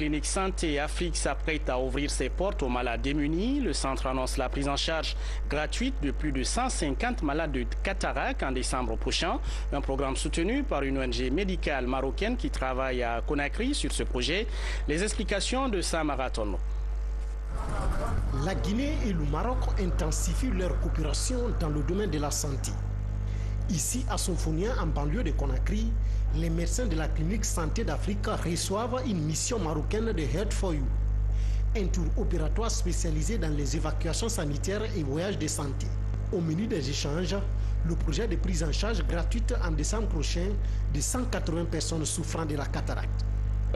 La clinique Santé Afrique s'apprête à ouvrir ses portes aux malades démunis. Le centre annonce la prise en charge gratuite de plus de 150 malades de cataracte en décembre prochain. Un programme soutenu par une ONG médicale marocaine qui travaille à Conakry sur ce projet. Les explications de Sam Marathon. La Guinée et le Maroc intensifient leur coopération dans le domaine de la santé. Ici, à Somphonia, en banlieue de Conakry, les médecins de la clinique Santé d'Afrique reçoivent une mission marocaine de Health for You, un tour opératoire spécialisé dans les évacuations sanitaires et voyages de santé. Au menu des échanges, le projet de prise en charge gratuite en décembre prochain de 180 personnes souffrant de la cataracte.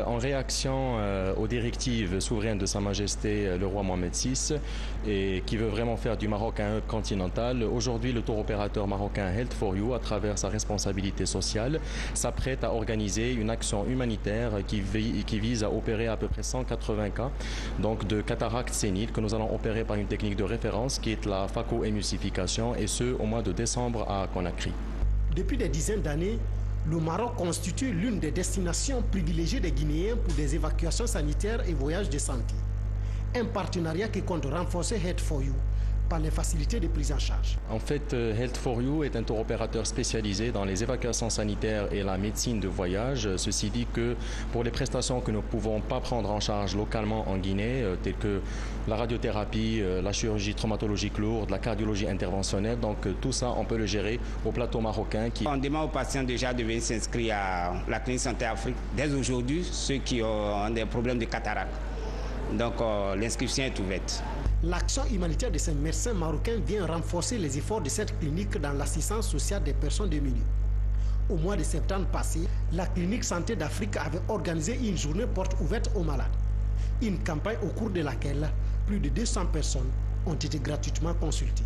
En réaction aux directives souveraines de Sa Majesté le roi Mohamed VI et qui veut vraiment faire du Maroc un hub continental, aujourd'hui le tour opérateur marocain Health for You, à travers sa responsabilité sociale, s'apprête à organiser une action humanitaire qui vise à opérer à peu près 180 cas donc de cataracte sénile que nous allons opérer par une technique de référence qui est la phacoémulsification, et ce au mois de décembre à Conakry. Depuis des dizaines d'années, le Maroc constitue l'une des destinations privilégiées des Guinéens pour des évacuations sanitaires et voyages de santé. Un partenariat qui compte renforcer Health for You par les facilités de prise en charge. En fait, Health for You est un tour opérateur spécialisé dans les évacuations sanitaires et la médecine de voyage. Ceci dit que pour les prestations que nous ne pouvons pas prendre en charge localement en Guinée, telles que la radiothérapie, la chirurgie traumatologique lourde, la cardiologie interventionnelle, donc tout ça, on peut le gérer au plateau marocain. On demande aux patients déjà de venir s'inscrire à la clinique Santé Afrique dès aujourd'hui, ceux qui ont des problèmes de cataracte. Donc l'inscription est ouverte. L'action humanitaire de ces médecins marocains vient renforcer les efforts de cette clinique dans l'assistance sociale des personnes démunies. Au mois de septembre passé, la clinique Santé d'Afrique avait organisé une journée porte ouverte aux malades. Une campagne au cours de laquelle plus de 200 personnes ont été gratuitement consultées.